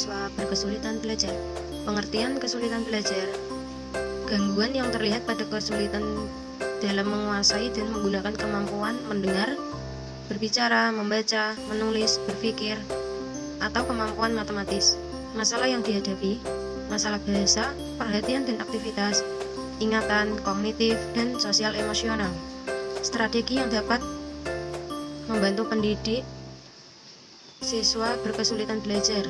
siswa berkesulitan belajar. Pengertian kesulitan belajar: gangguan yang terlihat pada kesulitan dalam menguasai dan menggunakan kemampuan mendengar, berbicara, membaca, menulis, berpikir, atau kemampuan matematis. Masalah yang dihadapi: masalah bahasa, perhatian dan aktivitas, ingatan, kognitif, dan sosial emosional. Strategi yang dapat membantu pendidik siswa berkesulitan belajar: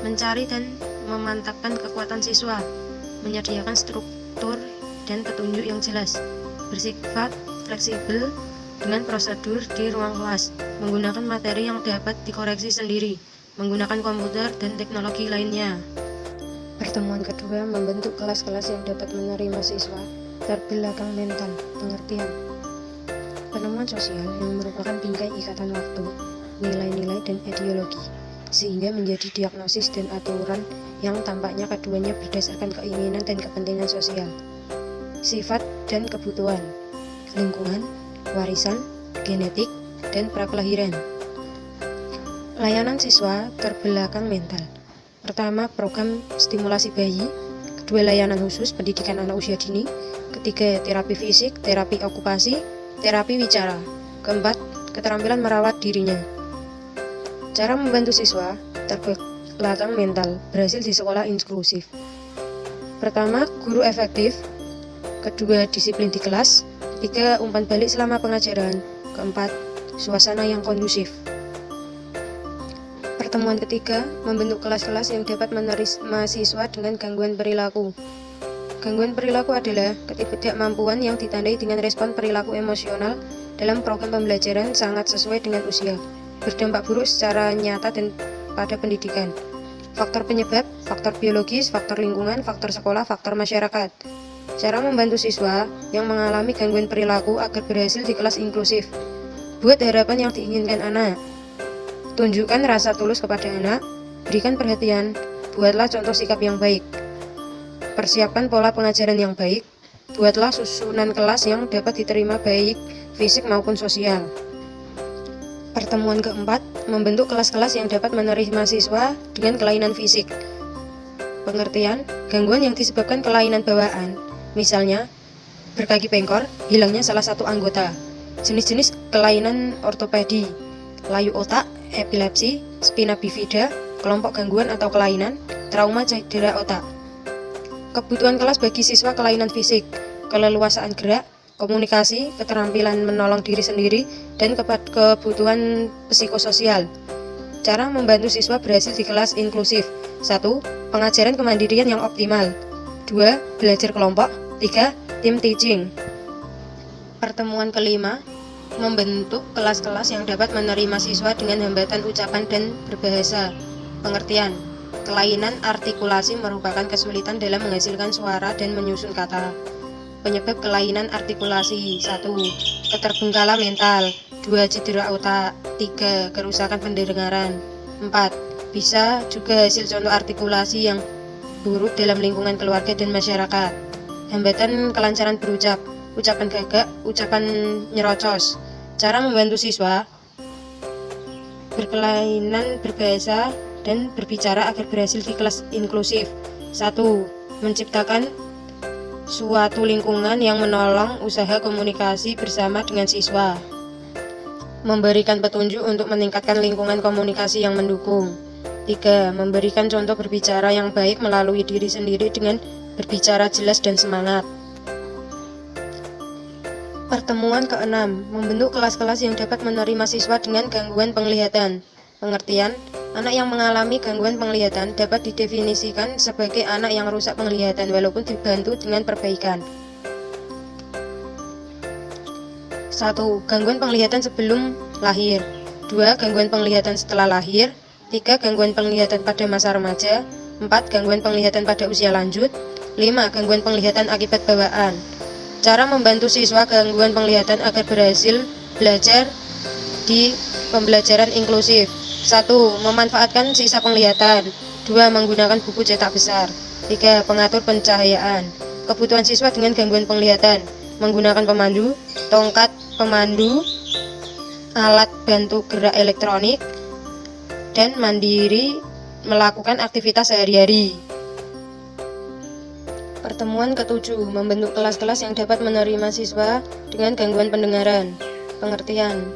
mencari dan memantapkan kekuatan siswa, menyediakan struktur dan petunjuk yang jelas, bersifat fleksibel dengan prosedur di ruang kelas, menggunakan materi yang dapat dikoreksi sendiri, menggunakan komputer dan teknologi lainnya. Pertemuan kedua membentuk kelas-kelas yang dapat menerima siswa terbelakang mental. Pengertian: penemuan sosial yang merupakan bingkai ikatan waktu, nilai-nilai dan ideologi, sehingga menjadi diagnosis dan aturan yang tampaknya keduanya berdasarkan keinginan dan kepentingan sosial, sifat dan kebutuhan, lingkungan, warisan, genetik, dan prakelahiran. Layanan siswa terbelakang mental: pertama, program stimulasi bayi; kedua, layanan khusus pendidikan anak usia dini; ketiga, terapi fisik, terapi okupasi, terapi wicara; keempat, keterampilan merawat dirinya. Cara membantu siswa terbelakang mental berhasil di sekolah inklusif: pertama, guru efektif; kedua, disiplin di kelas; ketiga, umpan balik selama pengajaran; keempat, suasana yang kondusif. Pertemuan ketiga membentuk kelas-kelas yang dapat menerima siswa dengan gangguan perilaku. Gangguan perilaku adalah ketidakmampuan yang ditandai dengan respon perilaku emosional dalam program pembelajaran sangat sesuai dengan usia, berdampak buruk secara nyata dan pada pendidikan. Faktor penyebab: faktor biologis, faktor lingkungan, faktor sekolah, faktor masyarakat. Cara membantu siswa yang mengalami gangguan perilaku agar berhasil di kelas inklusif: buat harapan yang diinginkan anak, tunjukkan rasa tulus kepada anak, berikan perhatian, buatlah contoh sikap yang baik, persiapkan pola pengajaran yang baik, buatlah susunan kelas yang dapat diterima baik fisik maupun sosial. Pertemuan keempat membentuk kelas-kelas yang dapat menerima siswa dengan kelainan fisik. Pengertian: gangguan yang disebabkan kelainan bawaan, misalnya berkaki bengkok, hilangnya salah satu anggota. Jenis-jenis kelainan ortopedi: layu otak, epilepsi, spina bifida, kelompok gangguan atau kelainan, trauma cedera otak. Kebutuhan kelas bagi siswa kelainan fisik: keleluasaan gerak, komunikasi, keterampilan menolong diri sendiri, dan kebutuhan psikososial. Cara membantu siswa berhasil di kelas inklusif: 1. Pengajaran kemandirian yang optimal; 2. Belajar kelompok; 3. Team teaching. Pertemuan kelima membentuk kelas-kelas yang dapat menerima siswa dengan hambatan ucapan dan berbahasa. Pengertian: kelainan artikulasi merupakan kesulitan dalam menghasilkan suara dan menyusun kata. Penyebab kelainan artikulasi: 1. Keterbengkalai mental; 2. Cedera otak; 3. Kerusakan pendengaran; 4. Bisa juga hasil contoh artikulasi yang buruk dalam lingkungan keluarga dan masyarakat. Hambatan kelancaran berucap: ucapan gagak, ucapan nyerocos. Cara membantu siswa berkelainan berbahasa dan berbicara agar berhasil di kelas inklusif: 1. Menciptakan suatu lingkungan yang menolong usaha komunikasi bersama dengan siswa. Memberikan petunjuk untuk meningkatkan lingkungan komunikasi yang mendukung. 3. Memberikan contoh berbicara yang baik melalui diri sendiri dengan berbicara jelas dan semangat. Pertemuan keenam membentuk kelas-kelas yang dapat menerima siswa dengan gangguan penglihatan. Pengertian: anak yang mengalami gangguan penglihatan dapat didefinisikan sebagai anak yang rusak penglihatan walaupun dibantu dengan perbaikan. 1. Gangguan penglihatan sebelum lahir; 2. Gangguan penglihatan setelah lahir; 3. Gangguan penglihatan pada masa remaja; 4. Gangguan penglihatan pada usia lanjut; 5. Gangguan penglihatan akibat bawaan. Cara membantu siswa gangguan penglihatan agar berhasil belajar di pembelajaran inklusif: 1. Memanfaatkan sisa penglihatan; 2. Menggunakan buku cetak besar; 3. Pengatur pencahayaan. Kebutuhan siswa dengan gangguan penglihatan: menggunakan pemandu, tongkat pemandu, alat bantu gerak elektronik, dan mandiri melakukan aktivitas sehari-hari. Pertemuan ke-7, membentuk kelas-kelas yang dapat menerima siswa dengan gangguan pendengaran. Pengertian.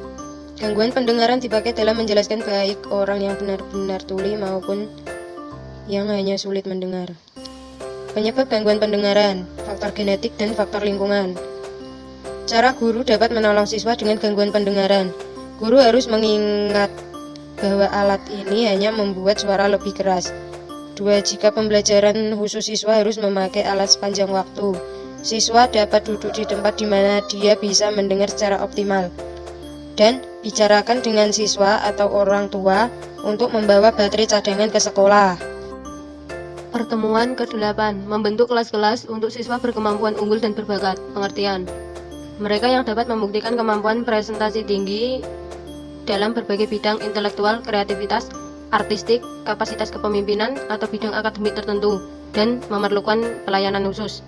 Gangguan pendengaran dipakai dalam menjelaskan baik orang yang benar-benar tuli maupun yang hanya sulit mendengar. Penyebab gangguan pendengaran, faktor genetik dan faktor lingkungan. Cara guru dapat menolong siswa dengan gangguan pendengaran. Guru harus mengingat bahwa alat ini hanya membuat suara lebih keras. 2. Jika pembelajaran khusus siswa harus memakai alat sepanjang waktu, siswa dapat duduk di tempat di mana dia bisa mendengar secara optimal. Dan bicarakan dengan siswa atau orang tua untuk membawa baterai cadangan ke sekolah. Pertemuan ke-8, membentuk kelas-kelas untuk siswa berkemampuan unggul dan berbakat. Pengertian. Mereka yang dapat membuktikan kemampuan presentasi tinggi dalam berbagai bidang intelektual, kreativitas, artistik, kapasitas kepemimpinan, atau bidang akademik tertentu, dan memerlukan pelayanan khusus.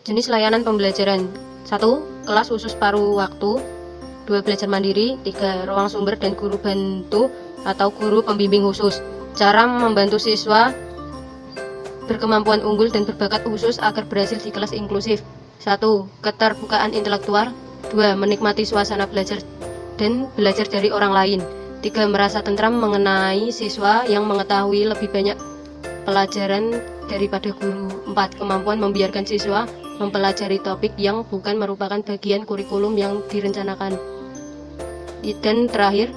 Jenis layanan pembelajaran. 1. Kelas khusus paruh waktu. 2. Belajar mandiri. 3. Ruang sumber dan guru bantu atau guru pembimbing khusus. Cara membantu siswa berkemampuan unggul dan berbakat khusus agar berhasil di kelas inklusif. 1. Keterbukaan intelektual. 2. Menikmati suasana belajar dan belajar dari orang lain. 3. Merasa tentram mengenai siswa yang mengetahui lebih banyak pelajaran daripada guru. 4. Kemampuan membiarkan siswa mempelajari topik yang bukan merupakan bagian kurikulum yang direncanakan. Dan terakhir,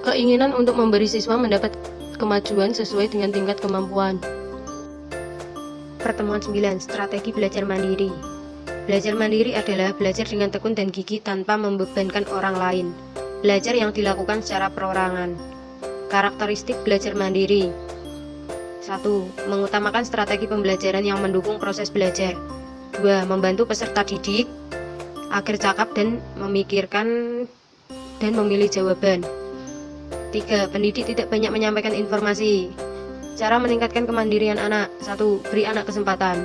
keinginan untuk memberi siswa mendapat kemajuan sesuai dengan tingkat kemampuan. Pertemuan 9, strategi belajar mandiri. Belajar mandiri adalah belajar dengan tekun dan gigih tanpa membebankan orang lain. Belajar yang dilakukan secara perorangan. Karakteristik belajar mandiri. 1. Mengutamakan strategi pembelajaran yang mendukung proses belajar. 2. Membantu peserta didik agar cakap dan memikirkan dan memilih jawaban. 3. Pendidik tidak banyak menyampaikan informasi. Cara meningkatkan kemandirian anak. 1. Beri anak kesempatan.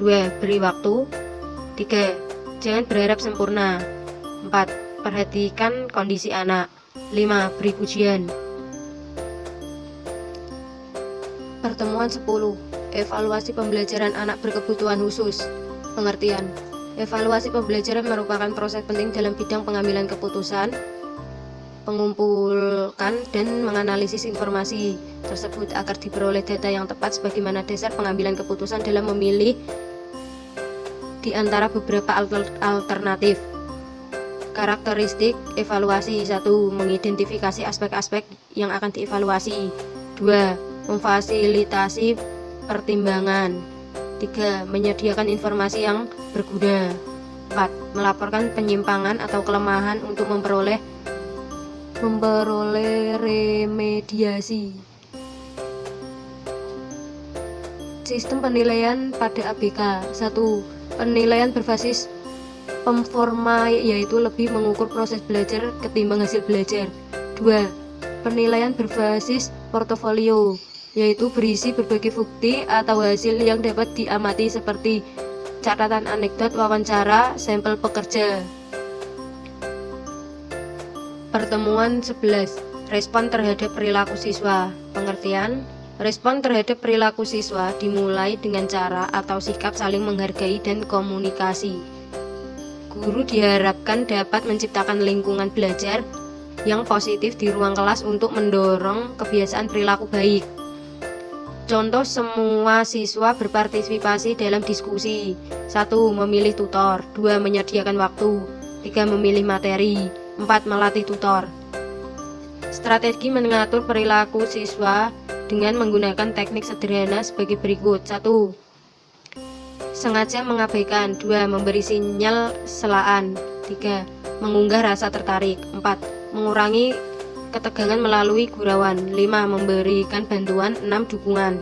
2. Beri waktu. 3. Jangan berharap sempurna. 4. Perhatikan kondisi anak. 5. Beri pujian. Pertemuan 10. Evaluasi pembelajaran anak berkebutuhan khusus. Pengertian. Evaluasi pembelajaran merupakan proses penting dalam bidang pengambilan keputusan, mengumpulkan dan menganalisis informasi tersebut agar diperoleh data yang tepat sebagaimana dasar pengambilan keputusan dalam memilih di antara beberapa alternatif. Karakteristik evaluasi. 1. Mengidentifikasi aspek-aspek yang akan dievaluasi. 2. Memfasilitasi pertimbangan. 3. Menyediakan informasi yang berguna. 4. Melaporkan penyimpangan atau kelemahan untuk memperoleh remediasi. Sistem penilaian pada ABK. 1. Penilaian berbasis Pemforma, yaitu lebih mengukur proses belajar ketimbang hasil belajar. 2. Penilaian berbasis portofolio, yaitu berisi berbagai bukti atau hasil yang dapat diamati seperti catatan anekdot, wawancara, sampel pekerja. Pertemuan 11. Respon terhadap perilaku siswa. Pengertian. Respon terhadap perilaku siswa dimulai dengan cara atau sikap saling menghargai dan komunikasi. Guru diharapkan dapat menciptakan lingkungan belajar yang positif di ruang kelas untuk mendorong kebiasaan perilaku baik. Contoh, semua siswa berpartisipasi dalam diskusi. 1. Memilih tutor. 2. Menyediakan waktu. 3. Memilih materi. 4. Melatih tutor. Strategi mengatur perilaku siswa dengan menggunakan teknik sederhana sebagai berikut. 1. Sengaja mengabaikan. 2. Memberi sinyal celaan. 3. Mengunggah rasa tertarik. 4. Mengurangi ketegangan melalui gurauan. 5. Memberikan bantuan. 6. Dukungan.